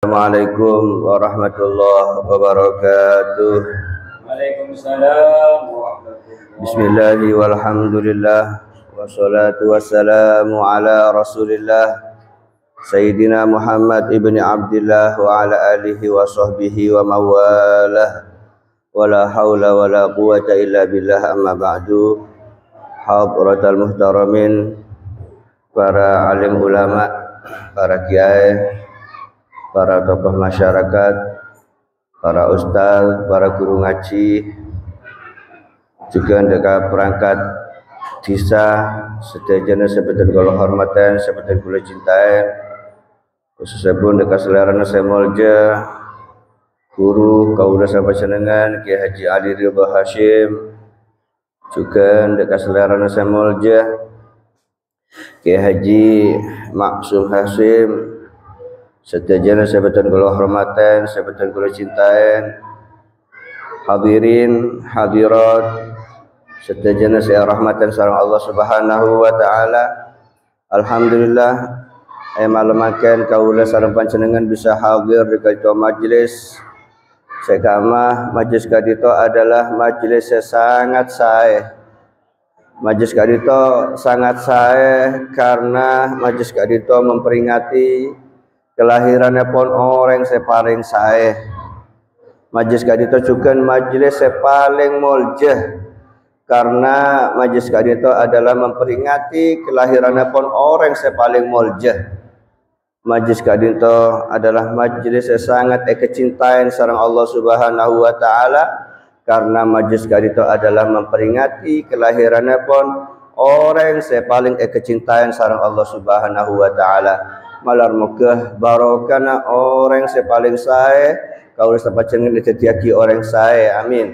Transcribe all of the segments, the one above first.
Assalamualaikum warahmatullahi wabarakatuh. Waalaikumsalam warahmatullahi. Bismillahi walhamdulillah wassalatu wassalamu ala rasulillah Sayyidina Muhammad ibni Abdillah wa ala alihi wa sahbihi wa mawalah. Wala hawla wala quwata illa billah, amma ba'du. Hadratal muhtaramin, para alim ulama, para kiai, para tokoh masyarakat, para ustaz, para guru ngaji, juga dekat perangkat desa sedaya sebutan kula hormatan, sebutan kula cintain, khususnya pun dekat selerana semolja guru kaula sapanjenengan Kiai Haji Ali Ridho Hashim, juga dekat selerana semolja Kiai Haji Maksum Hashim, sedaya sebutan kula hormatan, sebutan kula cintain, hadirin hadirat sedaya saya rahmatan sareng Allah Subhanahu wa taala. Alhamdulillah malemaken kaula sareng panjenengan bisa hadir di kitu majelis. Sekama majelis kadito adalah majelis yang sangat sae. Majelis kadito sangat sae karena majelis kadito memperingati kelahirannya pun orang sepaling sae. Majelis kadito juga majelis sepaling muljah karena majelis kadito adalah memperingati kelahirannya pun orang sepaling muljah. Majelis kadito adalah majelis yang sangat kecintaan sareng Allah Subhanahu wa taala karena majelis kadito adalah memperingati kelahirannya pun orang sepaling kecintaan sareng Allah Subhanahu wa taala. Malar muka barokana orang sepaling sae kaula sapanjenengan ditetiaki orang sae, amin.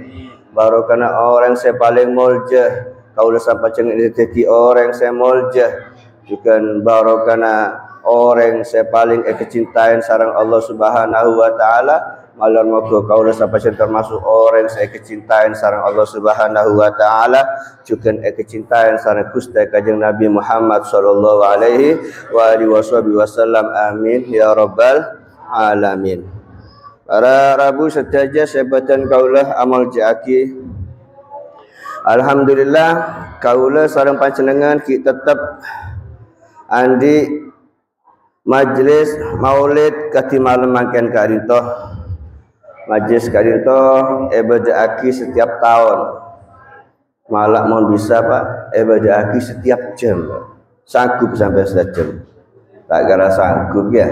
Barokana orang sepaling muljah kaula sapanjenengan ditetiaki orang semuljah, juga barokana orang sepaling kecintaan sareng Allah Subhanahu wa taala. Malar muka kaula sapanjenengan termasuk orang saya kecintaan sareng Allah Subhanahu wa taala, juga kecintaan sareng Gusti Kanjeng Nabi Muhammad sallallahu alaihi wa alihi wasallam, amin ya rabbal alamin. Para rabu sedaya sebatan kaula amal jaki, alhamdulillah kaula sareng panjenengan kita tetap andi majelis maulid kati malam mangken karinto. Majelis karinto ibadahaki setiap tahun. Malah mohon bisa Pak, ibadahaki setiap jam. Sanggup sampai sejam. Tak gara sanggup ya.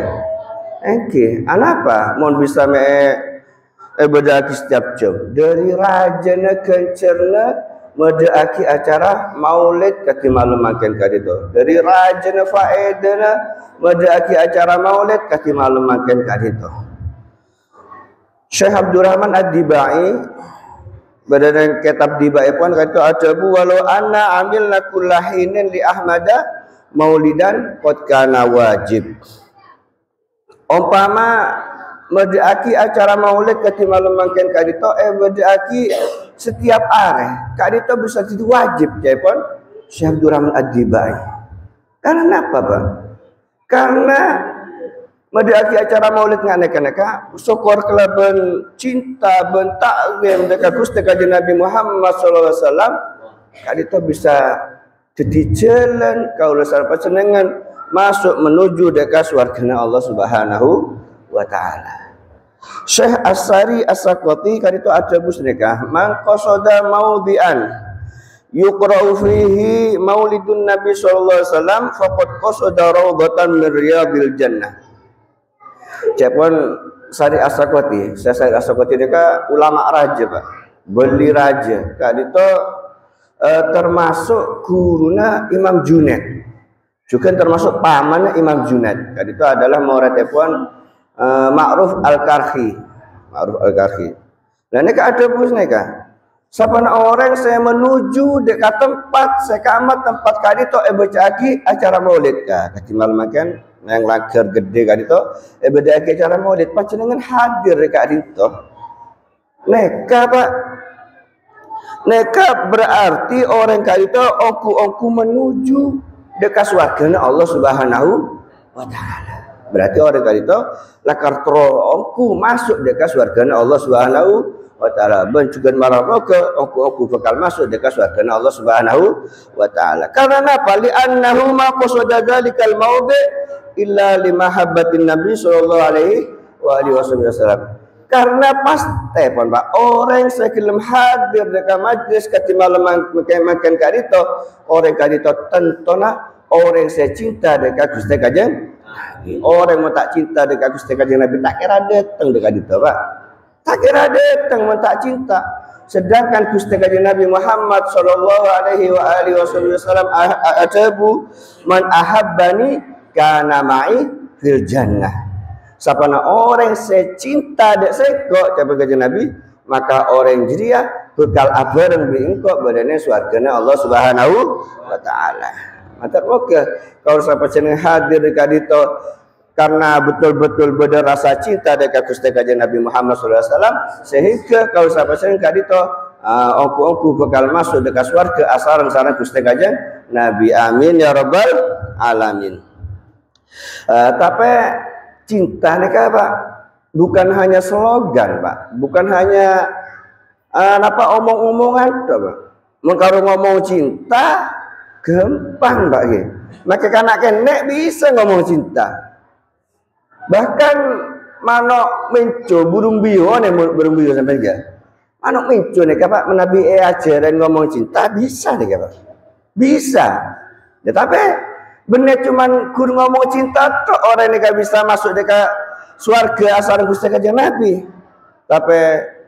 Oke, kenapa? Mohon bisa ibadahaki setiap jam. Dari rajana kencerna medaki acara maulid kati malam makan kadito. Dari rajana faedana medaki acara maulid kati malam makan kadito. Syekh Abdurrahman Ad-Dibai berdasarkan kitab Dibai pun kata adabu walau anna amilna kullahinin li Ahmada maulidan qad kana wajib. Umpama medaki acara maulid kati malam mangken kadito medaki setiap are kadito bisa jadi wajib ya pun Syekh Abdurrahman Ad-Dibai. Karena apa Pak? Karena medaki acara maulid nganeka-neka syukur kelaban cinta ben takzim dekat Gusti Kanjeng Nabi Muhammad sallallahu alaihi wasallam kadito bisa jadi jalan kaula sareng panjenengan masuk menuju dekat surganya Allah Subhanahu wa taala. Syekh As-Sari As-Sakwati kadito ada busneka man qasada maudhi'an yuqra'u fihi maulidun Nabi sallallahu alaihi wasallam faqad qasada rawdatan min riyadil jannah. Cepon Sari As-Sakwati, saya Sari As-Sakwati deka ulama raja Pak, beli raja. Kak itu termasuk guruna Imam Junaid, juga termasuk pamannya Imam Junaid. Kak itu adalah murid cepon Ma'ruf Al-Karhi, Ma'ruf Al-Karhi. Dan ini ada bus neka. Siapa orang saya menuju dekat tempat sekamat tempat kadito bacaki acara maulid kak. Kaki malam makan yang lager gede kadito bacaki acara maulid panjenengan hadir kadito. Neka Pak. Neka berarti orang kadito oku menuju dekat surganya Allah Subhanahu wa taala. Berarti orang kali itu lakar terongku masuk dekat surganya Allah Subhanahu wa taala. Ben juga marah ke aku bakal masuk dekat surganya Allah Subhanahu wa taala. Karena apa? Li annahu ma qasada dzalikal maudhi illa li mahabbatin nabi sallallahu alaihi wasallam. Karena pasti pun Pak orang sebelum hadir dekat majlis ketika malam makan karito orang karito tentona orang saya cinta dekat Gusti Kanjeng orang mau tak cinta dekat Gusti Kanjeng Nabi tak kira datang dekat itu Pak tak kira datang mau tak cinta sedangkan Gusti Kanjeng Nabi Muhammad sallallahu alaihi wasallam ajabu man ahabbani kana ma'i fil jannah. Sapana orang secinta dek seko capai Kanjeng Nabi maka orang jeria bekal abareng engkau badannya surganya Allah Subhanahu wa taala. Matur oke kalau sampai jeneng hadir dekat itu karena betul-betul ada rasa cinta dekat Gusti Kanjeng Nabi Muhammad sallallahu alaihi wasallam sehingga kalau sampai jeneng dekat itu ongku bakal masuk dekat surga asal sana Gusti Kanjeng Nabi amin ya rabbal alamin. Tapi cinta nih Pak bukan hanya slogan Pak, bukan hanya omong-omongan Pak. Mengkaro ngomong cinta gampang Pak ya. Maka kanak kenek bisa ngomong cinta. Bahkan manuk menco burung bio nih burung bio sampai enggak. Manuk menco nih Pak menabi ajaran ngomong cinta bisa nih Pak. Bisa. Ya tapi bener cuman kur ngomong cinta tuh orang ini gak bisa masuk dekat surga asal Gusti Kanjeng Nabi. Tapi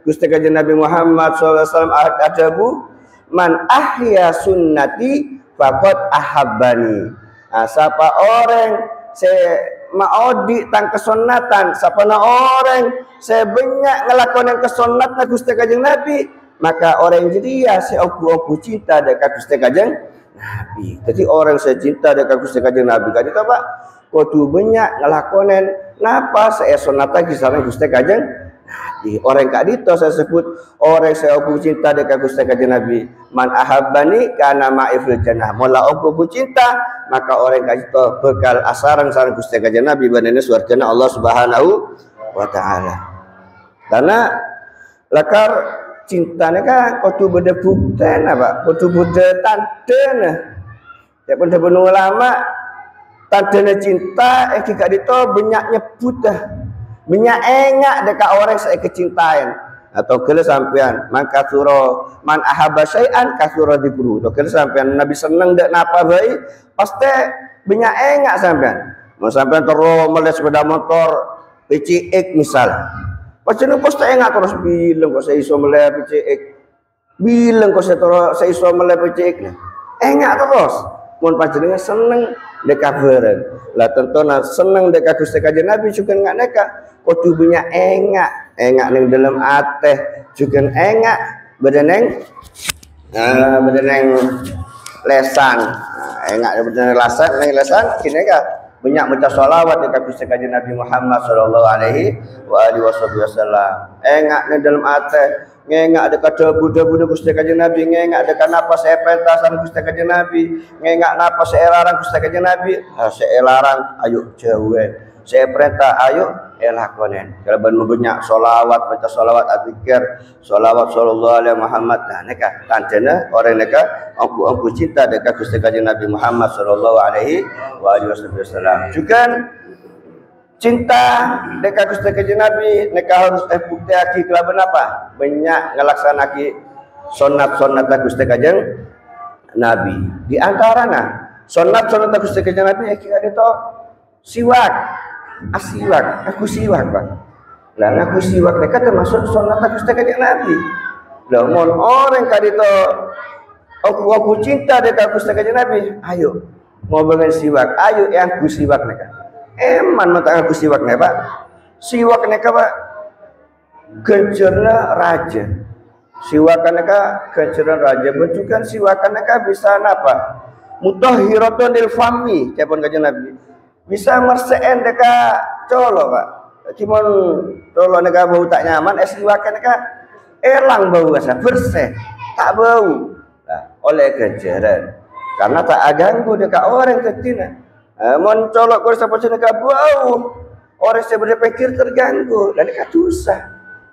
Gusti Kanjeng Nabi Muhammad SAW ajabu man ahya sunnati faqad ahabbani. Nah, siapa orang saya mau di tang kesunatan, siapa orang saya banyak ngelakuin kesunatan Gusti Kanjeng Nabi, maka orang jadi ya saya aku cinta dekat Gusti Kanjeng Nabi. Jadi orang saya cinta dekat Gusti Kanjeng Nabi kali itu Pak kudu banyak ngelakonen napa saya sunat lagi sareng Gusti Kanjeng Nabi. Orang kali itu saya sebut orang saya aku cinta dekat Gusti Kanjeng Nabi man ahabbani kana ma'ifil jannah. Mula aku cinta maka orang kali itu bekal asarang sareng Gusti Kanjeng Nabi banene surganya Allah Subhanahu wa taala. Karena lakar cintanya kan kudu beda bukten Pak, kudu beda tandena. Ya pun depan ulama tandena cinta gak dito banyak nyebut dah. Banyak enggak dekat orang saya kecintaan atau kalau sampean man katsura man ahabba syai'an katsura dzikru. Atau kalau sampean Nabi seneng dak napa bae pasti banyak enggak sampean. Mau sampean terus melihat sepeda motor PCX misal. Pacen kok saya enggak terus bilang kok saya iso melihat PCX. Bilang kok saya iso melihat PCX. Enggak terus. Mun panjenengan seneng dekat bareng. Lah tentunya seneng dekat Gusti Kanjeng Nabi juga enggak neka. Kudu punya enggak ning dalam ateh juga enggak bedeneng lesan. Enggak bedeneng lesan kini enggak banyak baca sholawat dekat Gusti Kanjeng Nabi Muhammad sallallahu alaihi wasallam. Enggak ning dalam ateh ngengak dekat debu-debu Gusti Kanjeng Nabi, ngengak dekat napas saya pentasan Gusti Kanjeng Nabi, ngengak napas saya larang Gusti Kanjeng Nabi. Saya larang ayo jauh. Saya perintah ayo lakonen. Kalau ben banyak sholawat, baca sholawat adzikir, sholawat sallallahu alaihi Muhammad. Nah neka tandena orang neka aku cinta dekat Gusti Kanjeng Nabi Muhammad sallallahu alaihi wasallam. Juga cinta dekat Gusti Kanjeng Nabi neka harus bukti aki kelaban apa? Banyak ngelaksanaki sunat-sunat Gusti Kanjeng Nabi. Di antaranya sunat-sunat Gusti Kanjeng Nabi iki itu siwak. Asiwak, aku siwak Pak. Lah aku siwak neka termasuk sunat Gusti Kanjeng Nabi. Lah mon orang kadito aku cinta dekat Gusti Kanjeng Nabi. Ayo mau bangun siwak. Ayo yang aku siwak neka. Eman mata aku siwak nih Pak. Siwak neka Pak. Gencerna raja. Siwak neka gencerna raja. Bentukan siwak neka bisa napa? Mutahhiratun lil fami. Capon Kanjeng Nabi. Bisa merseen deka colo Pak. Cuman colo neka bau tak nyaman. Siwak neka elang bau asa bersih. Tak bau. Nah, oleh genceran. Karena tak ganggu deka orang ketina. Mencolok kau siapa cina bau. Orang saya berpikir terganggu dan dekat susah.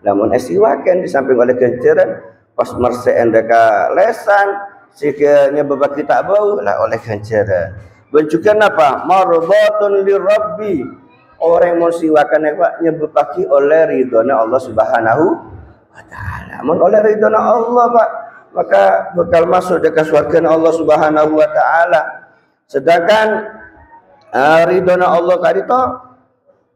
Namun esiwakan di samping oleh kenceran pas merseen deka lesan sikanya bebaki tak bau lah oleh kenceran. Bencukan apa? Marbatun lirabbi. Orang yang mau siwakan apa? Nyebebaki oleh ridhona Allah Subhanahu wa taala. Mun oleh ridhona Allah, Pak, maka bakal masuk dekat surga Allah Subhanahu wa taala. Sedangkan ridhona Allah tadi itu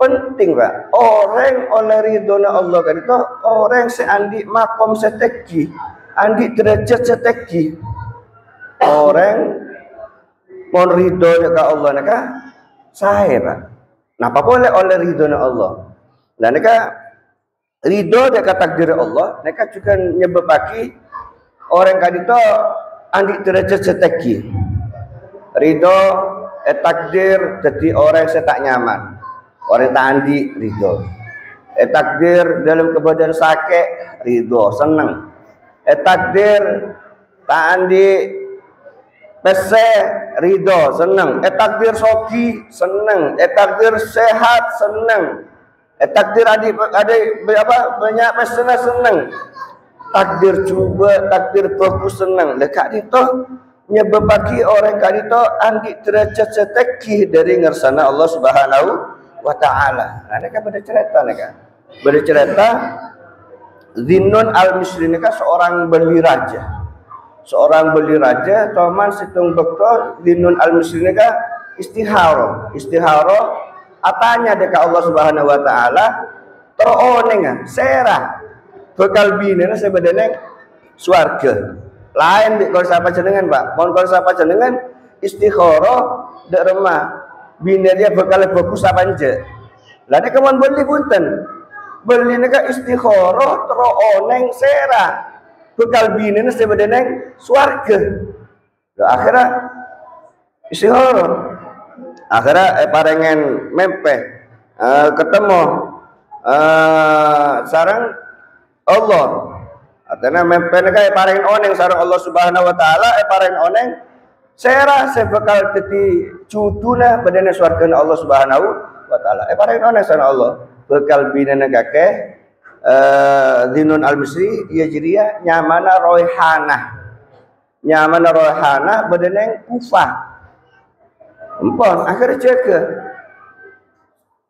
penting, Pak. Orang oleh ridhona Allah tadi itu orang seandi makom seteki, andi derajat seteki. Orang mon ridho dekat Allah naka saya, Pak. Napa boleh oleh ridhona Allah. Dan naka ridho dekat takdir Allah, naka juga nyebabaki orang tadi itu andi derajat seteki. Ridho takdir jadi orang yang tak nyaman, orang tak andi ridho. Takdir dalam keadaan sakit ridho senang. Takdir tak andi pese ridho senang. Takdir soki senang. Takdir sehat senang. Takdir ada apa banyak pesena senang. Takdir cuba, takdir bagus senang. Dekat itu nyebabaki orang kadito andi derajat seteki dari ngersana Allah Subhanahu wa taala. Nah, mereka bercerita Zinnun al-Misri ini seorang beli raja. Seorang beli raja toman situng bekto Zinnun al-Misri ini istiharo atanya dekat Allah Subhanahu wa taala teroneng serah bekal bina sebenarnya swarga. Lain di kalau siapa jenengan, Pak. Mohon kalau siapa jenengan istikharah dak remah. Bina dia bakal bagus apa anje. Lah nek kawan beli punten. Beli nek istikharah tero oneng serah. Bakal bina sebenarnya swarga. Lah akhirnya istikharah. Akhirnya parengen mempeh ketemu sarang Allah. Artinya mempene kaya paring oneng sareng Allah Subhanahu wa taala paring oneng saya bakal dadi cuduna badane swargane Allah Subhanahu wa taala. Paring oneng sareng Allah bakal binane kakek Zinnun al-Misri ya jiria nyamana roihana badane Kufah. Empon akhirnya jaga.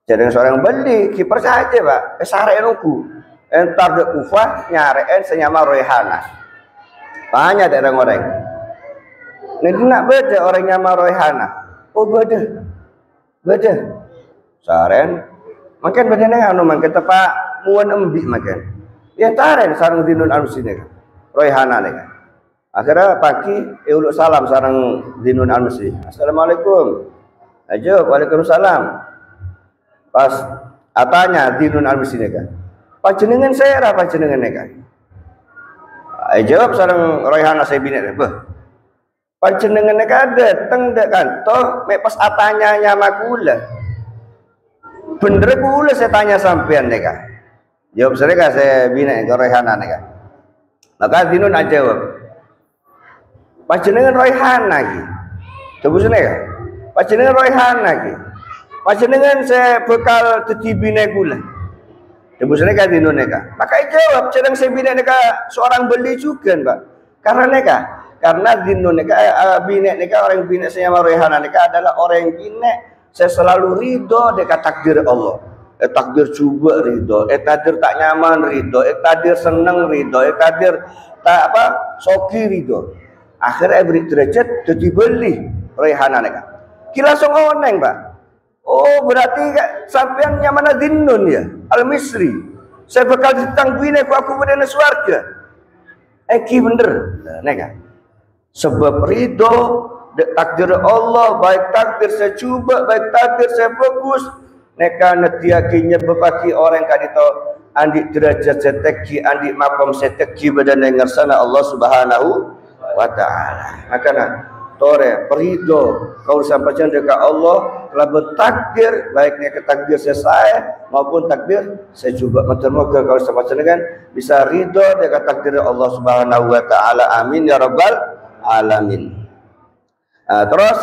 Jadi seorang beli kiper saja, Pak. Sare nunggu. Entar de Kufah nyareen senyama roihana. Banyak ada orang. Nanti nak beda orang nyama roihana. Oh beda. Saren. Makin beda nih anu makin tepak muan embi makin. Ya taren sarang Zinnun al-Misri nih. Roihana nih. Akhirnya pagi uluk salam sarang Zinnun al-Misri. Assalamualaikum. Ajo, waalaikumsalam. Pas atanya Zinnun al-Misri nih. Panjenengan saya apa panjenengan neka? Jawab sareng roihana saya binek beh. Panjenengan neka dateng dek kantor, mek pas atanya nyama kula. Bener kula saya tanya sampean neka. Jawab saya binek ke roihana neka. Maka Zinnun jawab. Panjenengan roihana ki. Tunggu neka. Panjenengan roihana ki. Panjenengan saya bekal dadi binek kula. Tembus neka Zinnun neka. Maka jawab sedang saya bina neka seorang beli juga, Pak. Karena Zinnun neka bina neka orang bina saya roihana neka adalah orang yang bina saya selalu ridho dekat takdir Allah. Takdir coba ridho, takdir tak nyaman ridho, takdir seneng ridho, takdir tak apa soki ridho. Akhirnya beri derajat jadi beli roihana neka. Kila langsung oneng, Pak. Oh berarti sampean nyamana Zinnun ya al-Misri. Saya bakal ditangguin aku pada swarga. Eki bener. Neka. Sebab ridho takdir Allah, baik takdir saya coba, baik takdir saya bagus. Neka netiaki nyebabaki orang kadito andi derajat seteki, andi makom seteki badan ngersana Allah Subhanahu wa taala. Makanya tore perido kau sampaikan dekat Allah telah bertakdir baiknya ke takdir saya maupun takdir saya coba mentermoga kau sampaikan dengan bisa ridho dekat takdir Allah Subhanahu wa taala. Amin ya rabbal alamin. Terus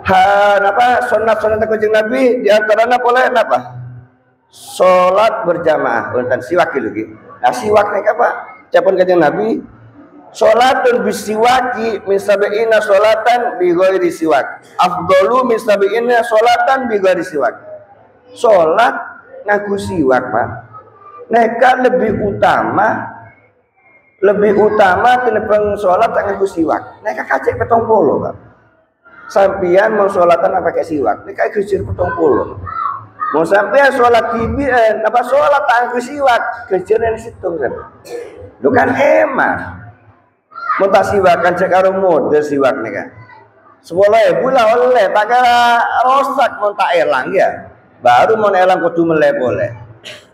sunat kanjeng Nabi di antaranya boleh napa? Salat berjamaah wonten siwak iki. Nah siwak nek apa? Capun kanjeng Nabi salatun bisiwaki min sab'ina salatan bi ghairi siwak. Afdalu min sab'ina salatan bi ghairi siwak. Salat ngaku siwak, Pak. Neka lebih utama tinimbang salat ngaku siwak. Neka kacek 70, Pak. Sampian mau salatan apa pakai siwak? Neka gejer 70. Mau sampean salat tibian apa salat ngaku siwak, gejeran situng kan. Lu kan eman. Mau tak siwakan cek karo mode siwak nih kan. 10.000 lah oleh, tak kira rosak mau tak elang ya. Baru mau elang kudu meleh boleh.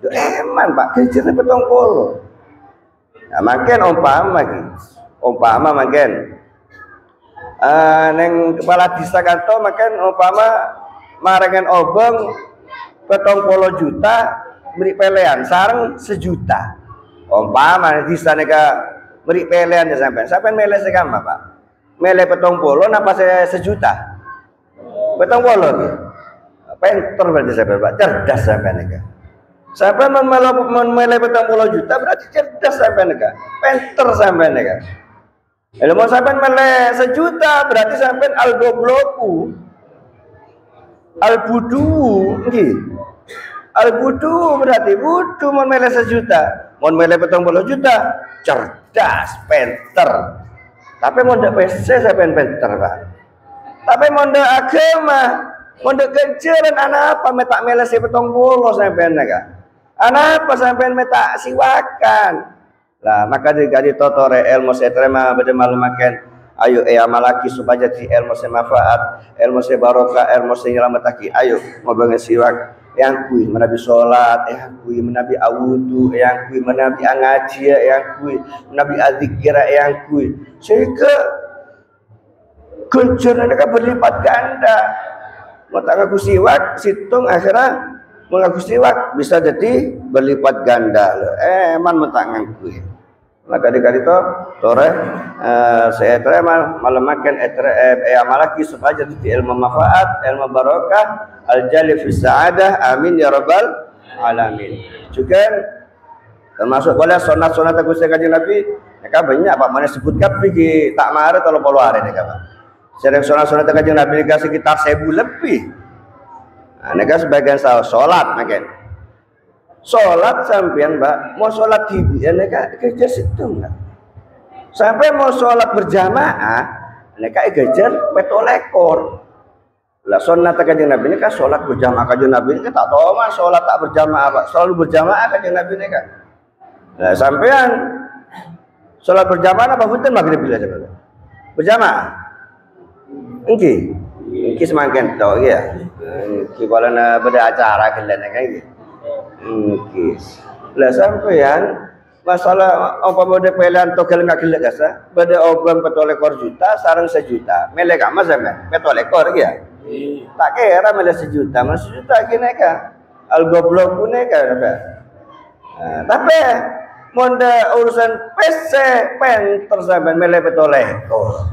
Yo eman Pak, gejernya 70. Nah, makin umpama makin neng kepala desa kanto makin umpama marengen obong 70 juta beri pelean sareng 1 juta. Umpama di sana beri pelean ya sampai mele sekama Pak. Mele 70 napa 1 juta. 70 gitu. Pinter berarti sampai Pak, cerdas sampai nika. Sampai mele 70 juta berarti cerdas sampai nika. Pinter sampai nika. Kalau mau sampai mele 1 juta berarti sampai al-gobloku. Al-budu nggih. Al-budu berarti budu mau mele 1 juta. Mau mele 70 juta, cerdas, pinter. Tapi mau ndak PC sampai pinter, Pak. Tapi mau ndak agama, mau ndak kejaran anak apa metak mele 70 sampai nega. Anak apa sampai metak siwakan. Lah maka digadi totore ilmu setrema bade malumaken ayo amalaki supaya jadi ilmu semanfaat, ilmu barokah, ilmu nyelametaki. Ayo ngobrol siwak yang kui menabi sholat, yang kui menabi awudu, yang kui menabi ngaji, yang kui menabi adzikir, yang kui sehingga kunjurnya mereka berlipat ganda. Mau tak ngaku siwak, situng akhirnya mengaku siwak bisa jadi berlipat ganda. Man mau tak ngaku. Maka dikali itu tore saya terima malamakan amalaki supaya jadi ilmu manfaat, ilmu barokah, al-jali fi sa'adah, amin ya rabbal alamin. Juga termasuk boleh sunat-sunat aku sekali Nabi, mereka banyak Pak mana sebutkan pergi tak marah kalau puluh hari mereka Pak. Sering sunat-sunat aku Nabi sekitar 1.000 lebih. Nah, mereka sebagian sholat makan. Sholat sampean Mbak, mau sholat di mereka kejar situ enggak. Sampai mau sholat berjamaah, mereka kejar 7 ekor. Lah sunat kanjeng Nabi ini kan sholat berjamaah kanjeng Nabi ini kan tak tahu mas sholat tak berjamaah Pak, selalu berjamaah kanjeng Nabi ini kan. Lah sampean sholat berjamaah apa punten maghrib bila sampean? Berjamaah. Engki semakin tahu ya. Engki kalau beda acara kalian kan gitu. Lah sampean masalah apa mode pilihan togel nggak gelek asa pada obang 7 ekor juta sarang 1 juta melek ama sampean 7 ekor ya tak kira melek 1 juta mas 1 juta gini kan al goblok pune kan tapi monde urusan PC penter sampean melek 7 ekor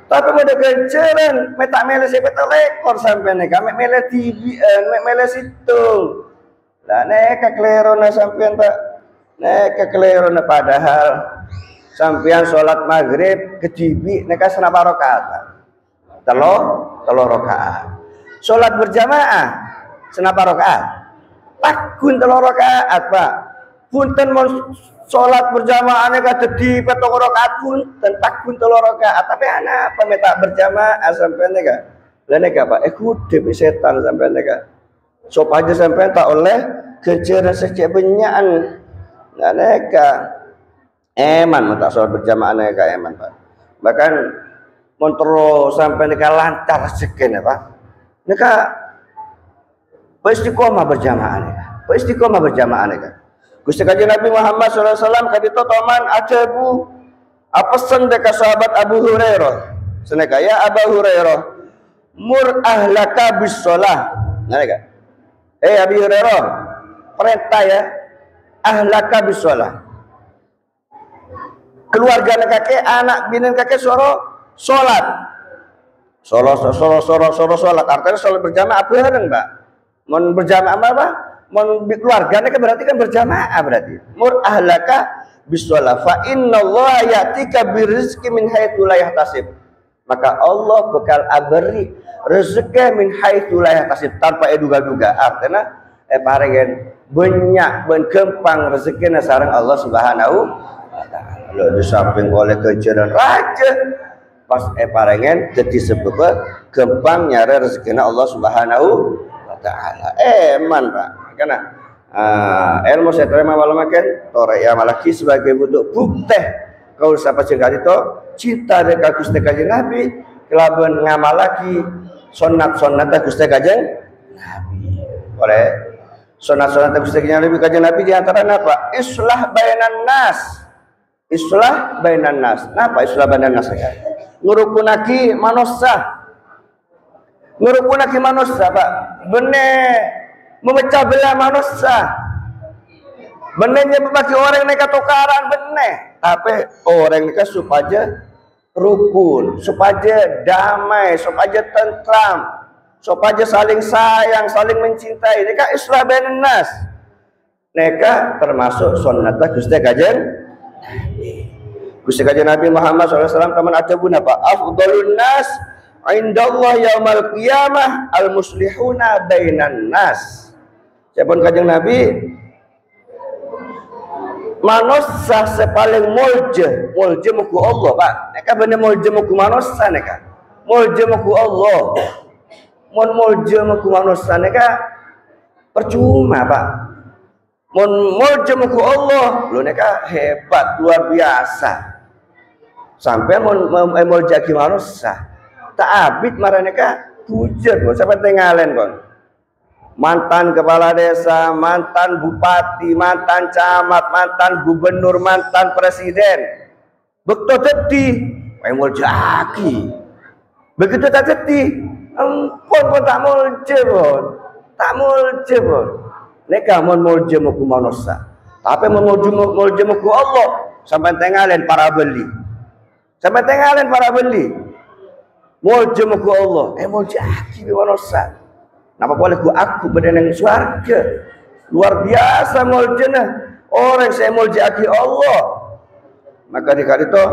tapi mode kejaran metak melek 7 ekor sampean kan melek TV melek situ. Lah nek keklerona sampean Pak. Nek keklerona padahal sampean salat maghrib kedibi nek senapa rakaat Pak. Telo rakaat. Salat berjamaah senapa rakaat? Takun telo rakaat Pak. Punten mon salat berjamaah nek dadi 7 rakaat punten takun telo rakaat. Tapi ana apa metak berjamaah sampean nek. Lah nek Pak kudep setan sampean nek. Supaya sampai tak oleh kejaran sejak benyaan nggak neka eman tak soal berjamaah neka eman Pak. Bahkan montro sampai neka lancar sekian ya Pak. Neka istiqomah berjamaah neka. Gusti Kanjeng Nabi Muhammad SAW kadito toman ajabu apesan deka sahabat Abu Hurairah. Seneka ya Abu Hurairah mur ahlaka bis shalah. Neka. Abi Hurairah perintah ya ahlaka bisolah keluarga kakek anak binin kakek suruh sholat sholat artinya sholat berjamaah bareng, Mbak. Mun berjamaah apa? Mun keluarganya kan berarti kan berjamaah berarti. Mur ahlaka bisolah fa innallaha ya'tika birizqi min haitsu la yahtasib. Maka Allah bakal beri rezeki min haitsu la yahtasib tanpa duga-duga. Artinya parengen banyak ben kempang rezekina sareng Allah Subhanahu wa taala. Lo di samping oleh kejaran raja pas parengen jadi sebab kempang nyare rezekina Allah Subhanahu wa taala. Man Pak. Karena ilmu saya terima malam makan tore ya malaki sebagai bentuk bukti kau siapa cegah itu cinta dekat Gusti Kanjeng Nabi kelaban ngamalaki sunat-sunat Gusti Kanjeng Nabi. Oleh sunat-sunat Gusti Kanjeng Nabi di antara apa? Islah bainan nas. Islah bainan nas. Napa islah bainan nas ya? Ngurukunaki manusia. Ngurukunaki manusia, Pak. Bener memecah belah manusia, benarnya bagi orang yang tukaran benar, tapi orang ini supaya rukun, supaya damai, supaya tentram, supaya saling sayang, saling mencintai. Ini kan islah bainan nas. Neka termasuk sunnah Gusti Kanjeng Nabi. Gusti Kanjeng Nabi Muhammad SAW teman ajabun apa? Afdhalun nas indallah yaumal qiyamah al-muslihuna bainan nas. Siapun Kanjeng Nabi manusia sepaling mulje muku Allah, Pak. Neka bener mulje muku manusia neka. Mulje muku Allah. Mun mulje muku manusia neka percuma, Pak. Mun mulje muku Allah, lu neka hebat luar biasa. Sampai mun mulje ki manusia. Tak abid marah neka bujur, sampai tengalen kon. Mantan kepala desa, mantan bupati, mantan camat, mantan gubernur, mantan presiden. Begitu tadi, muljaki. Begitu tak tadi, pun tak mulje pun, tak mulje pun. Neka mon mulje muku manusia, tapi mon mulje muku Allah. Sampai tengalen para beli, sampai tengalen para beli. Mulje muku Allah, muljaki manusia. Napa boleh aku berada di surga? Luar biasa muljana. Orang saya muljaki Allah. Maka dikali itu,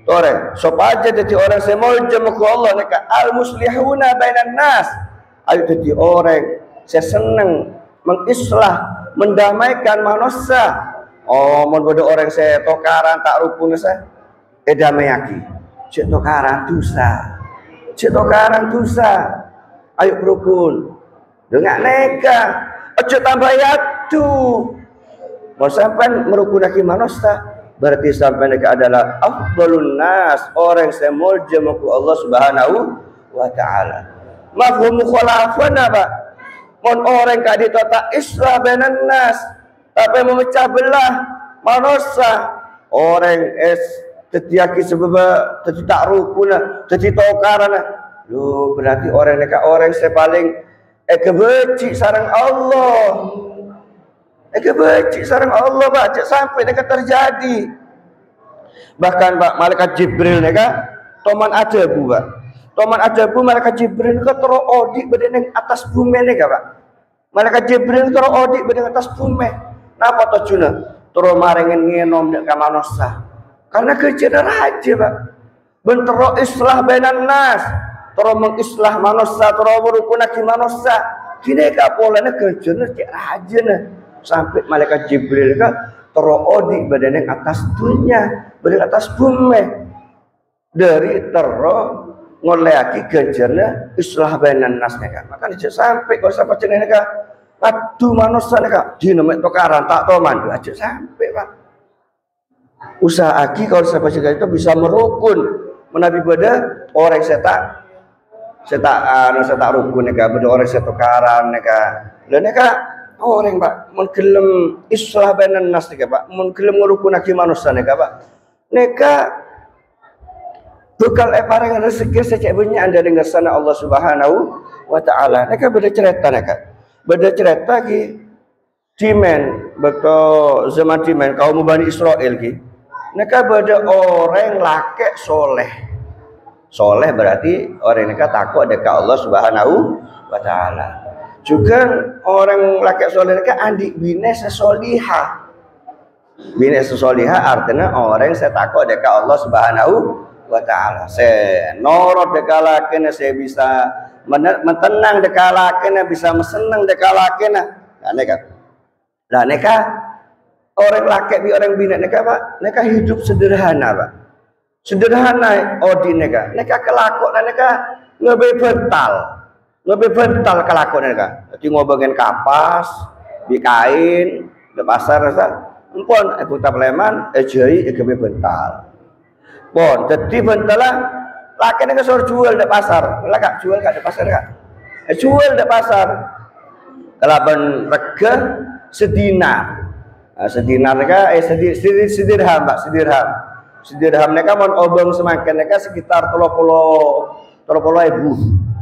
tore, sopaja jadi orang saya muljamuku Allah. Neka al-muslihuna bainan nas. Ayo jadi orang saya senang mengislah, mendamaikan manusia. Oh, mau bodoh orang saya tokaran tak rukun saya. Damaiaki. Cek tokaran dosa. Cek tokaran dosa. Ayo berukun. Dengan neka, ojo tambah yatu. Mau sampai merukunaki manusia, berarti sampai neka adalah afdhalun nas, orang yang muljamuku Allah Subhanahu wa taala. Mafhum mukhalafan apa? Mon orang kadi tak islah bainan nas, tapi memecah belah manusia. Orang tetiaki sebab teti tak rukun, teti tokaran. Lu berarti orang neka orang yang paling kebenci sarang Allah. Kebenci sarang Allah, Pak. Sampai mereka terjadi. Bahkan Pak, malaikat Jibril mereka toman ajabu, Pak. Toman ajabu malaikat Jibril mereka terodik berada atas bumi mereka, Pak. Malaikat Jibril terodik berada atas bumi. Napa tujuannya? Terus maringin ngenom dek manusia. Karena kerjaan raja, Pak. Bentero islah bainan nas. Terus mengislah manusia, terus merukunaki manusia. Kini kapolanya kerjanya cek rajin. Sampai malaikat Jibril kan terodi badannya atas dunia, badan atas bumi. Dari terus ngoleaki kerjanya islah bainan nas kan. Maka dia sampai kalau sampai jenenge kan, aduh manusia kan, dinamik tokaran tak toman, aja sampai, Pak. Usaha aki kalau sampai jenenge itu bisa merukun menabi pada orang setak rukun neka beda orang setokaran neka dan neka orang, Pak menggelem islah bainan nas neka, Pak menggelem ngurukunaki manusia neka, Pak neka bekal parang rezeki secek banyak anda dengar sana Allah Subhanahu wa taala. Neka beda cerita ki dimen betul zaman dimen kaum Bani Israel ki neka beda orang laki soleh Soleh berarti orang nikah takut dekat Allah Subhanahu wa taala. Juga orang laki soleh nikah adik bine sesolihah. Bine sesolihah artinya orang saya takut dekat Allah Subhanahu wa taala. Saya norot dekat lakina, saya bisa mentenang dekat lakina, bisa mesenang dekat lakina. Nah, nikah. Lah nikah orang laki bi orang bina nikah Pak, nikah hidup sederhana Pak. Sederhana odi nikah. Nikah kelakon nikah lebih bental. Lebih bental kelakon nikah. Jadi ngobongin kapas, di kain, di pasar rasa. Empon putar Pleman, jai lebih bental. Pon, jadi bental lah. Laki nikah suruh jual di pasar. Lah Kak, jual Kak di pasar Kak. Jual di pasar. Kelaban rega sedinar. Sedinar nikah sedirham Pak, sedirham. Sedirham nikah mon obong semakin nikah sekitar 30.000.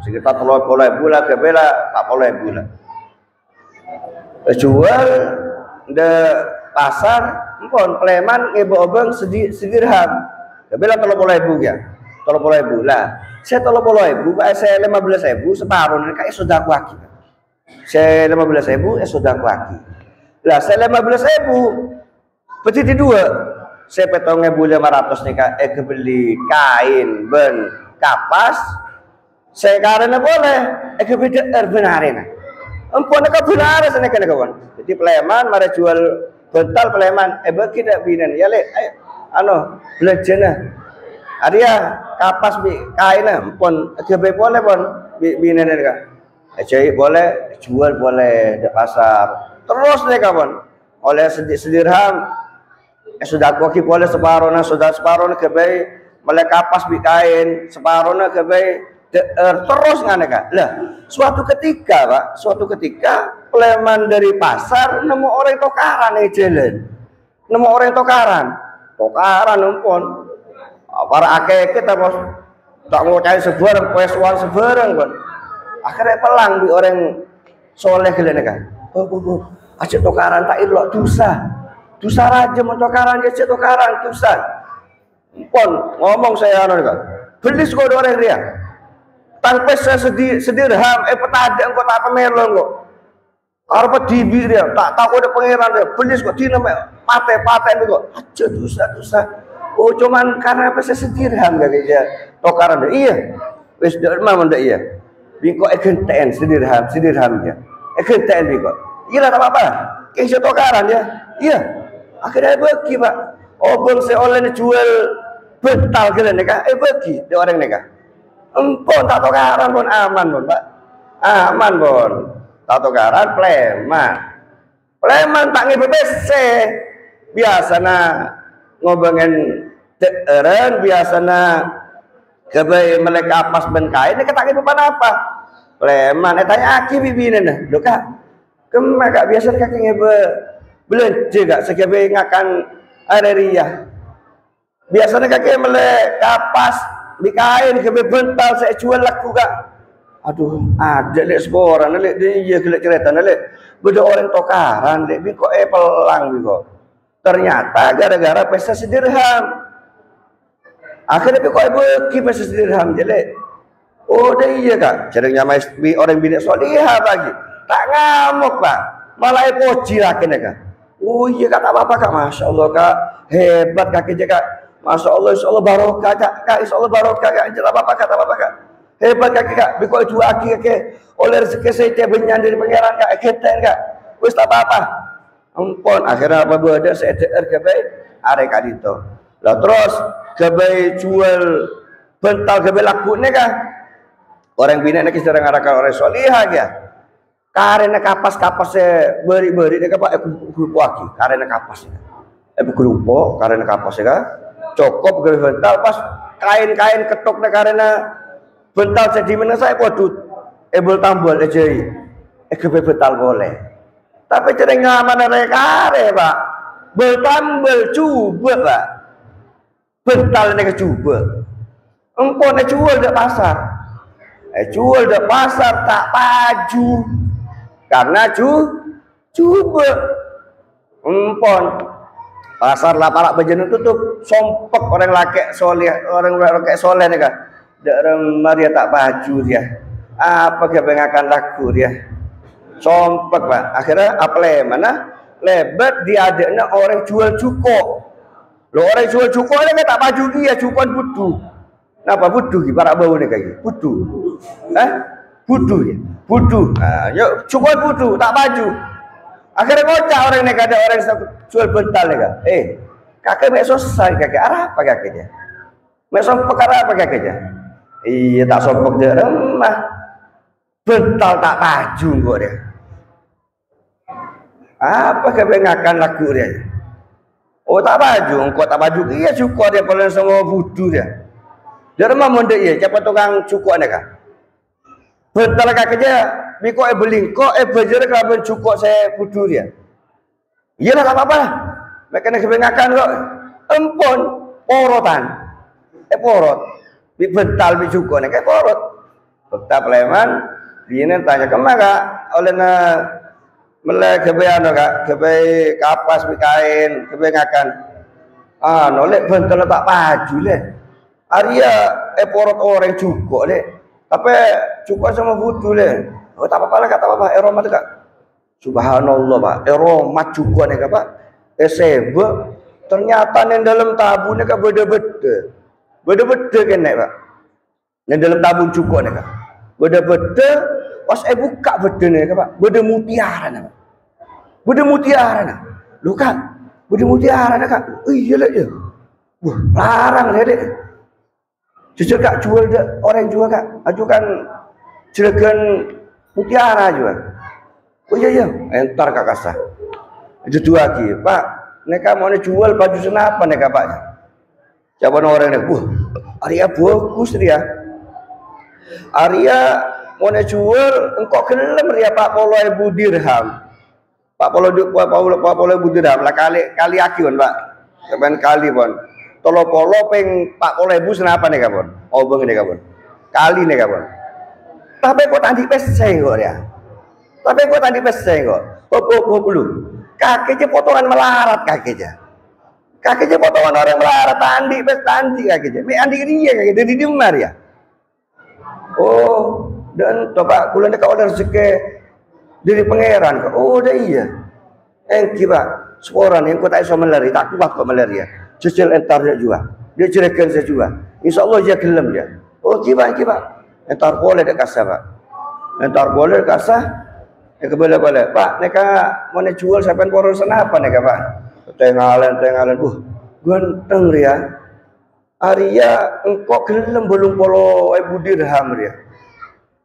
Sekitar 30.000 lah kebela 40.000 lah. Jual de pasar empon Pleman ibu obong sedirham. Kebela 30.000 ya. 30.000 lah. Saya 30.000, saya 15.000 separuh nikah sudah aku lagi. Saya 15.000 sudah aku lagi. Lah saya 15.000 petit dua. Saya petong 1.500 nikah kebeli kain ben kapas. Saya karena boleh kebeli benarin. Empon ka benarin sana kan kawan. Jadi Pleman mari jual bental Pleman bagi dak binan. Ya le anu belajana. Adia kapas bi kain empon kebeli boleh pon binan ka. Jadi boleh jual boleh di pasar. Terus nih kawan. Oleh sedirham sudah koki boleh separuh sudah separuh kebay mulai kapas bi kain separuh kebay terus ngane Kak. Lah suatu ketika Pak, suatu ketika Pleman dari pasar nemu orang tokaran jalan. Nemu orang tokaran umpun. Para akeh kita bos tak mau cari sebarang pesuan sebarang kan. Akhirnya pelang di orang soleh kalian Kak. Oh, aja tokaran tak ilok dosa raja mentokaran dia tokaran dosa. Pon ngomong saya anu Kak. Beli sekode orang dia. Tanpa saya sedirham petade engko tak pemelon kok. Arep dibi dia, tak tahu ada pangeran dia. Beli kok dina pate kok. Aja dosa. Oh cuman karena apa saya sedirham gak dia tokaran dia. Iya. Wis derma mendak iya. Biko egenten sedirham dia. Egenten biko. Iya tak apa-apa. Kayak tokaran ya. Iya. Akhirnya bagi Pak. Obong saya oleh jual bental kalian nikah. Bagi di orang nikah. Empon tak tokaran pun aman pun Pak. Aman pun. Tak tokaran Pleman tak ngebebc. Biasana ngobongin teeren biasana kebai melek kapas ben kain tak ngebeban apa. Pleman tanya aki bibine dah. Lho Kak. Kemak Kak biasa kaki ngebe belanja Kak sekebai ngakan area. Biasanya kaki melek kapas di kain kebe bental saya jual laku Kak. Aduh, ada lek sekoran lek dia gelek cerita lek. Beda orang tokaran lek biko pelang biko. Ternyata gara-gara pesta sedirham. Akhirnya biko beki pesta sedirham jelek. Oh, dah iya Kak. Cerengnya orang bini solihah lagi. Tak ngamuk Pak. Malah poji lagi Kak. Oh iya Kak, tak apa-apa Kak. Masya Allah Kak. Hebat Kak Kak. Masya Allah, insya Allah barokah Kak. Insya Allah barokah Kak. Tak apa-apa Kak, tak apa-apa Kak. Hebat Kak. Biko itu aki Kak. Oleh rezeki saya benyan dari pangeran Kak. Keten Kak. Wis tak apa-apa. Ampun. Akhirnya apa ada saya kebai. Are Kak Dito. Lah terus kebai jual bental kebai laku nih Kak. Orang bina nak sedang ngarakan orang solihah ya. Karena kapas beri dia Pak grup lagi. Karena kapas. Grupo karena kapas ya. Cukup kebai bental pas kain-kain ketuk karena bental jadi mana saya podut. Bol tambol aja. Kebai bental boleh. Tapi cereng ngaman kare Pak. Bol tambol coba Pak. Bental ini coba. Engkau nak jual di pasar. Jual di pasar tak paju. Karena coba. Empon. Pasar lah palak bejana tutup. Sompek orang laki soleh. Orang laki soleh ni kan. remah dia tak baju dia. Apa kebanyakan laku dia? Sompek Pak. Akhirnya apa mana? Lebat dia ada orang jual cukup. Lo orang jual cukup ni tak baju dia cukup butuh. Napa butuh ki para bau ni kaki? Butuh. Butuh ya. Butuh. Yuk cukup butuh tak baju. Akhirnya kocak orang ni ada orang jual bental ni kan. Kakek mek selesai kakek arah apa kakeknya? Mek sompek arah apa kakeknya? Iya tak sompek dia remah. Bental tak baju kok dia. Apa kebanyakan laku dia? Oh tak baju, engkau tak baju iya cukup dia paling semua budu dia. Dia remah mondek ya, siapa tukang cukup ni kan? Bental kakeknya, biko beli kok bajar kalau cukup saya budu dia. Iyalah tak apa-apa lah. Mereka nak kebanyakan kok. Empon porotan. Porot. Bi bental bi cukup ni kayak porot. Tetap leman. Dia tanya kemana kak? Oleh na melek kebayan kak, kebai kapas bi kain, kebanyakan. Nolek bental tak baju leh. Arya porot orang cukup leh. Tapi cukup sama butuh leh. Oh tak apa-apa lah kak, tak apa-apa. Eromat kak. Subhanallah pak. Eromat cukup ni kak pak. Sebe ternyata yang dalam tabun ni kak beda-beda. Beda-beda kan nak pak. Yang dalam tabun cukup ni kak. Beda-beda pas buka beda ni kak pak. Beda mutiara ni pak. Beda mutiara ni. Lu kak, beda mutiara ni kak. Iyalah ya. Wah, larang dia dek. Jujur kak jual dek, orang jual kak. Ajukan jelegan mutiara jual. Oh iya, entar kak kasah. Itu lagi, Pak. Neka mau jual baju senapan neka Pak. Siapa orang ni? Arya bagus dia. Arya mau jual, engkau kelem dia 40.000 dirham. 40.000 dirham lah kali aki Pak. Sampai kali pun. Tolo-polo peng 40.000 senapan neka pun. Obeng neka pun. Kali neka pun. Tapi kok tadi peseng kok dia. Tapi kok tadi peseng kok. Dulu. Kakeknya potongan melarat kakeknya. Kakeknya potongan orang melarat tandi kakeknya. Me andi dia kakeknya di dimar ya. Oh, dan coba kulen dekat order rezeki dari pangeran. Oh, dah iya. Kiba, seorang yang kau tak iso melari, tak kuat kok melari ya. Cecil entar dia juga. Dia ceritakan saya juga. Insyaallah dia kelem dia. Oh, kiba. Entar boleh dekat kasah, Pak. Entar boleh dekat kasah. Boleh. Pak, neka mau jual sampai poror senapa neka Pak? Tengalan. Ganteng dia. Arya engkau kelem belum 40.000 dirham dia.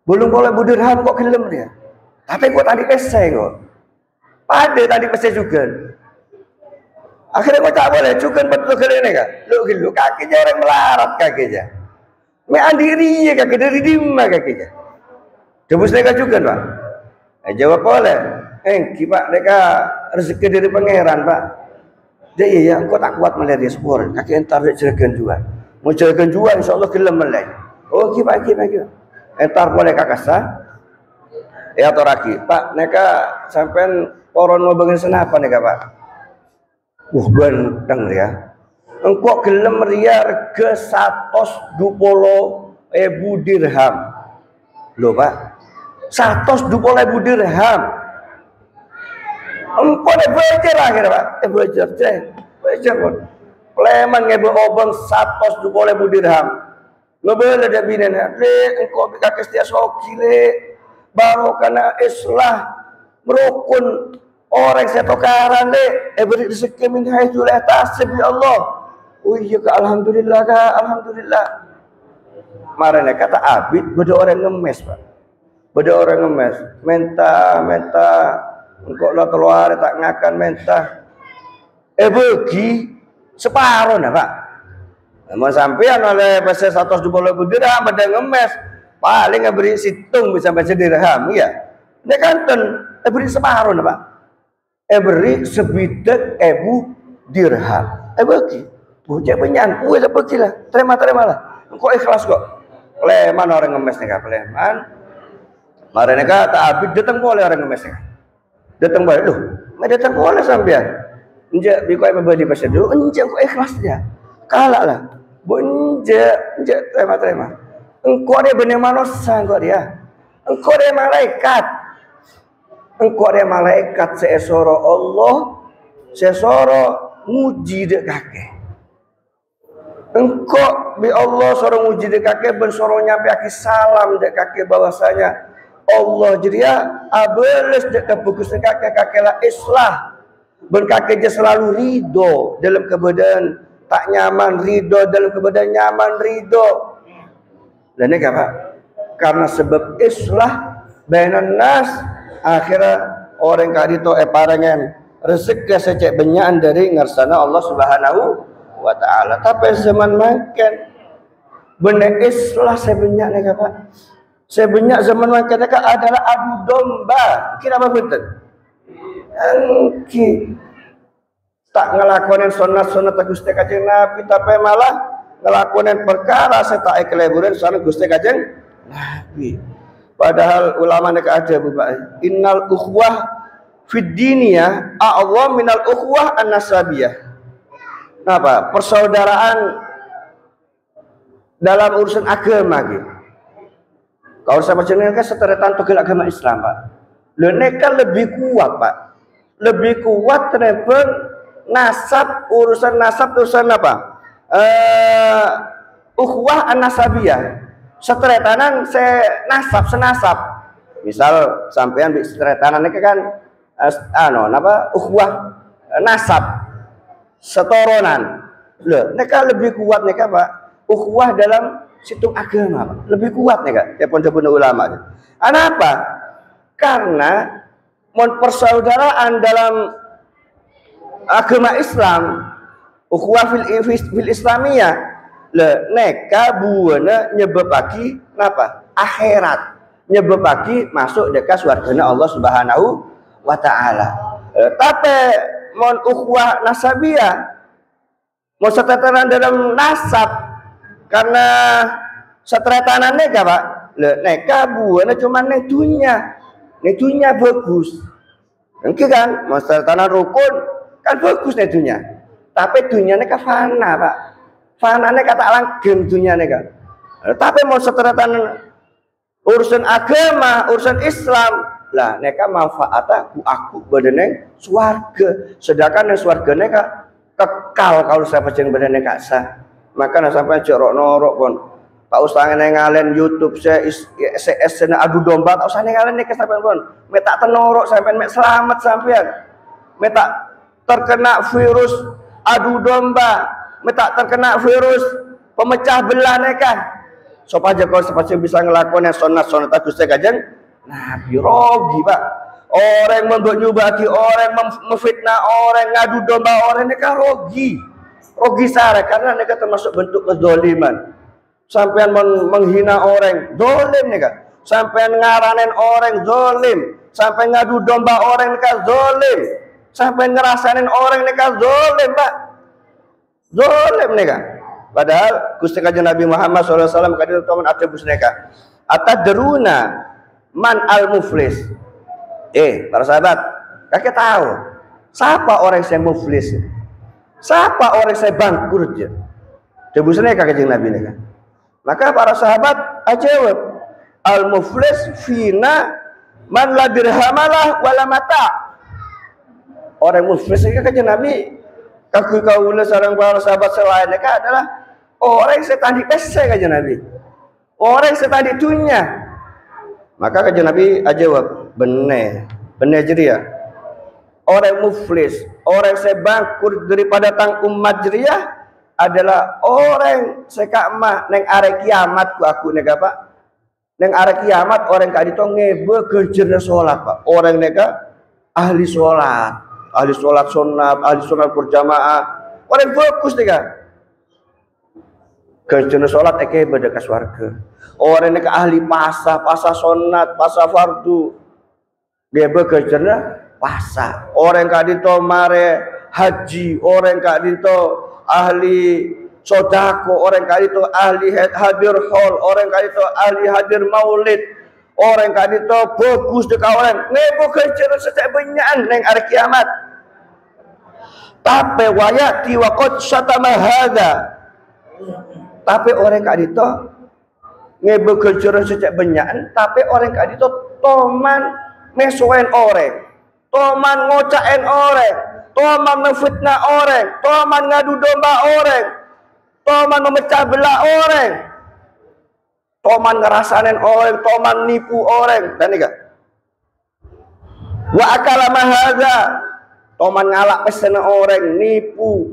Belum 40.000 dirham kok kelem dia. Tapi kok tadi peseng kok. Pada tadi peseng juga. Akhirnya kok tak boleh juga betul kali ni kan? Lu kakinya orang melarat kakinya. Me andiri kaki dari dimana kakinya. Debus neka juga Pak. Jawab boleh. Pak, mereka rezeki dari pangeran, Pak. Dia iya, engkau tak kuat melihat dia sepur. Kaki entar dia ceritakan juga. Mau ceritakan juga, insyaAllah kelem melek. Oh, kipak. Entar boleh kakak sah. Ya, atau raki. Pak, mereka sampai poron mau bagian senapa nih, Pak. Ganteng dia. Engkau kelem dia ke 120.000 dirham. Loh, Pak. 120.000 dirham. Empon belajar akhirnya Pak. Belajar pun. Pleman ngebe obeng 120.000 dirham. Ngebele dia binen. Engkau bika kestia soki le. Baru karena islah merukun orang setokaran le. Beri rezeki min haitsu la tasib ya Allah. Oh iya Kak, alhamdulillah Kak, alhamdulillah. Marane kata Abid beda orang ngemes Pak. Beda orang ngemes, menta, engkau lah keluar tak ngakan menta. Bagi separuh nah Pak. Mau sampean oleh pasal 120.000 dirham pada ngemes, paling beri situng bisa baca dirham ya. Ini kanten, beri separuh nah Pak. Beri sebidak 1.000 dirham. Bagi, bocah penyan, lah bagilah, terima lah. Engkau ikhlas kok. Leman orang ngemes nih Kak, leman. Mari neka tak habis datang boleh orang ngemesnya. Datang boleh loh. Datang boleh sampean. Enjak biko ai membeli pasal dulu. Enjak kok ikhlas dia. Kalah lah. Enjak terima. Engkau dia benar manusia, engkau dia. Engkau dia malaikat. Engkau dia malaikat seesoro Allah, seesoro muji dek kakek. Engkau bi Allah soro muji dek kakek ben soro nyampe aki salam dek kakek bahwasanya Allah jadi ya abeles dek kebukus dek kakek lah islah. Ben kakek je selalu ridho dalam keadaan tak nyaman, ridho dalam keadaan nyaman, ridho. Dan ini apa? Karena sebab islah bainan nas akhirnya orang kadito parangan rezeki secek benyakan dari ngarsana Allah Subhanahu wa taala. Tapi zaman makan benar islah sebanyak ni apa? Sebanyak zaman makan adalah adu domba. Kira apa betul? Angki tak ngelakonin sunat-sunat Gusti Kanjeng Nabi tapi malah ngelakonin perkara serta keleburan sunat Gusti Kanjeng Nabi. Padahal ulama nek ada Bapak, innal ukhwah fid diniyah a'dham minal ukhwah an-nasabiyah. Apa? Persaudaraan dalam urusan agama gitu. Kalau sama jenengan kan seteretan togel agama Islam, Pak. Lho nek kan lebih kuat, Pak. Lebih kuat telepon nasab urusan apa? Ukhwah an-nasabiyah. Seteretanan senasab. Misal sampean seteretanan iki kan ukhwah nasab. Setoronan. Lho, nek lebih kuat nek Pak. Ukhwah dalam situng agama, Pak. Lebih kuat nek ya pondok ulama. Kenapa? Karena persaudaraan dalam agama Islam, ukhuwah fil Islamiyah, le neka buana nyebabaki napa? Akhirat. Nyebabaki masuk dekat surganya Allah Subhanahu wa taala. Tapi mon ukhuwah nasabiyah, mau seteretanan dalam nasab karena seteretanan neka, Pak. Le neka buana cuma nek dunia bagus. Engke kan, masalah tanah rukun kan bagus nih dunia. Tapi dunia neka fana, Pak. Fana neka tak langgeng dunia neka. Tapi mau seteratan urusan agama, urusan Islam, lah neka manfaatnya aku badannya swarga. Sedangkan yang swarga neka kekal kalau saya pacen badan neka sah. Maka sampai jorok norok pun. Tak usah ngalen YouTube CS adu domba, tak usah ngalen nek sampean pun. Mek tak tenorok sampean, mek selamat sampean. Mek tak terkena virus adu domba, mek tak terkena virus pemecah belah neka. Supaya kau sepatutnya bisa ngelakuin sunat-sunat Gusti Kanjeng Nabi rogi, Pak. Orang membuat nyubaki, orang memfitnah, orang ngadu domba, orang neka rogi. Rogi sara karena neka termasuk bentuk kezaliman. Sampean menghina orang, zolim nih kak. Sampean ngaranin orang, zolim. Sampean ngadu domba orang, nih zolim. Sampean ngerasain orang, nih zolim, Pak. Zolim nih kak. Padahal Gusti Kanjeng Nabi Muhammad SAW kadang teman ada busneka. Atadruna man al muflis. Para sahabat, kakek tahu siapa orang yang muflis? Siapa orang yang bangkrut ya? Debusneka Kanjeng Nabi nih kak. Maka para sahabat jawab, al-muflis fina man la dirhamalah wala mata. Orang muflis ini kan Nabi kaula sareng para sahabat selain mereka adalah orang yang setan di pese kan Nabi. Orang yang setan di dunia. Maka kan Nabi jawab, benar jeria. Orang muflis, orang yang bangkrut daripada tang umat jeria adalah orang sekakmah neng are kiamat ku aku nega Pak. Neng are kiamat orang kadi to ngebe kerjanya sholat, Pak. Orang nega ahli sholat sunnah, ahli sholat berjamaah. Orang fokus nega kerjanya sholat eke beda kas warga. Orang nega ahli pasah sunnat, pasah fardu. Ngebe kerjanya pasah. Orang kadi to mare haji, orang kadi to ahli sodako, orang kali itu ahli hadir hall, orang kali itu ahli hadir maulid, orang kali itu bagus dekat orang nebo kerja sejak benyakan neng hari kiamat. Tapi wayati wa qad syatama hadza. Tapi orang kali itu ngebe kejuran sejak banyak, tapi orang kadi itu toman mesuain orang, toman ngocain orang, toman memfitnah orang, toman ngadu domba orang, toman memecah belah orang, toman ngerasain orang, toman nipu orang, dan ini kan wa akala mahadza, toman ngalak pesen orang, nipu,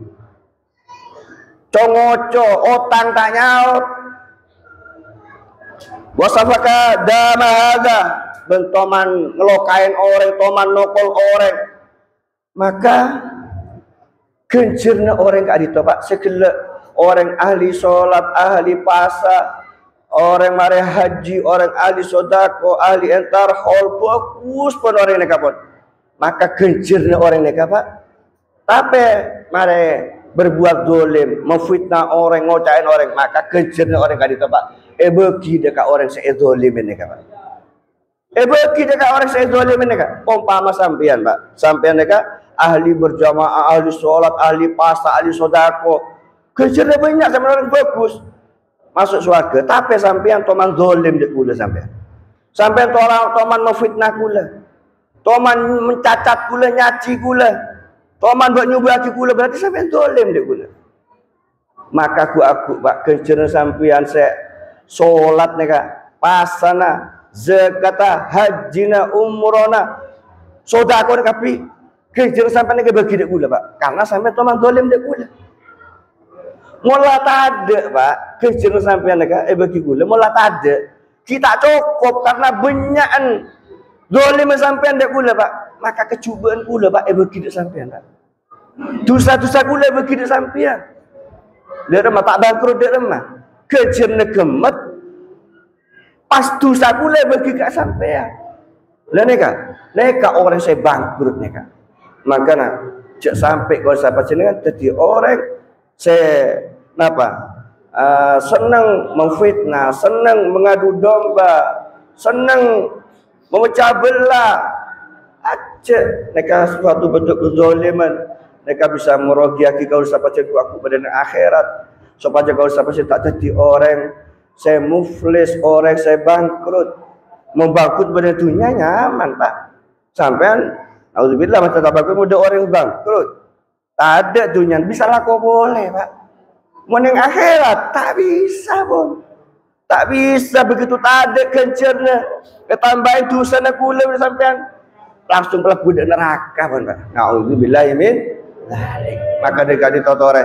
congoco, otang tak nyaut, wasafaka dama hadza, bentoman ngelokain orang, toman nokol orang, maka kencirna orang kak dito pak, segala orang ahli sholat, ahli puasa, orang mare haji, orang ahli sodako, ahli entar hol, bagus pun orang ini kapon, maka kencirna orang ini pak, tapi mare berbuat dolim, memfitnah orang, ngocain orang, maka kencirna orang kak dito pak, bagi dekat orang seedolim ini pak. Bagi dekat orang seedolim ini kak. Umpama sampean pak, sampean dekat ahli berjamaah, ahli sholat, ahli puasa, ahli sodako, kencirnya banyak sama orang bagus, masuk surga. Tapi sampean toman dolim dek kula sampean. Sampean toman memfitnah kula, toman mencacat kula, nyaci kula, toman buat nyubaki kula, berarti sampean dolim dek kula. Maka aku pak kencirnya sampean sholat nih kak, pasana, zakata, hajina, umrona, sodako nih kapi, kejar sampai nih bagi dek gula pak, karena sampai teman dolim dek gula, mula tade pak, kejar sampai nih kak, bagi gula, mula tade, kita cukup karena banyakan dolim sampai dek gula pak, maka kecubaan gula pak, bagi dek sampai pak, dosa-dosa gula bagi dek sampai, dia remah tak bangkrut dek remah. Kejar negemet pas dosa kula bagi gak sampean. Lah neka orang saya bangkrut neka. Maka nak cek sampai kau sampai jenengan jadi orang saya napa senang memfitnah, senang mengadu domba, senang memecah belah. Aja neka suatu bentuk kezaliman, neka bisa merogiaki kau sampai jenengan aku pada akhirat. Supaya kau sampai tak jadi orang saya muflis, orang saya bangkrut, mau bangkrut pada dunia nyaman pak. Sampean, auzubillah mata tabakun muda orang bangkrut, tak ada dunia bisa laku boleh pak. Meneng akhirat tak bisa pun, tak bisa begitu tak ada kencernya, ketambahin dosa nak kula sampean langsung melebu neraka pun pak. Auzubillah min dzalik. Maka dekat ditotore.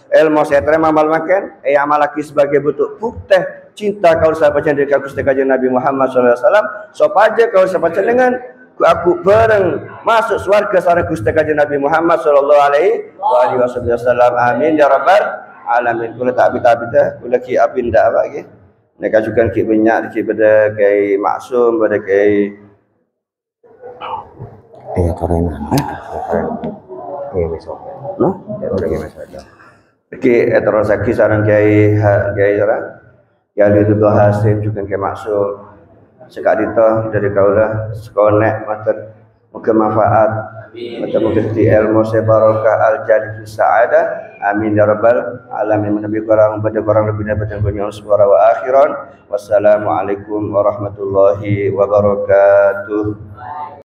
Ilmu saya terima amal makan, amal lagi sebagai bentuk bukti cinta kau sahabat yang dekat Gusti Kanjeng Nabi Muhammad SAW. Supaya kau sahabat dengan aku bareng masuk surga sareng Gusti Kanjeng Nabi Muhammad SAW. Amin ya rabbal alamin. Kula tak bita-bita, kula ki apinda apa ki. Nek ajukan ki banyak ki pada kai maksum, pada kai karena besok. No? Ya udah besok. Ki eterosaki sarang kiai orang yang itu tuh Hasim juga kiai maksud sekali itu dari kaulah sekonek mater muka manfaat atau mungkin di ilmu sebarokah al jadi sa'ada amin ya rabbal alamin menabi korang pada korang lebih dapat yang punya suara wa akhiran wassalamualaikum warahmatullahi wabarakatuh.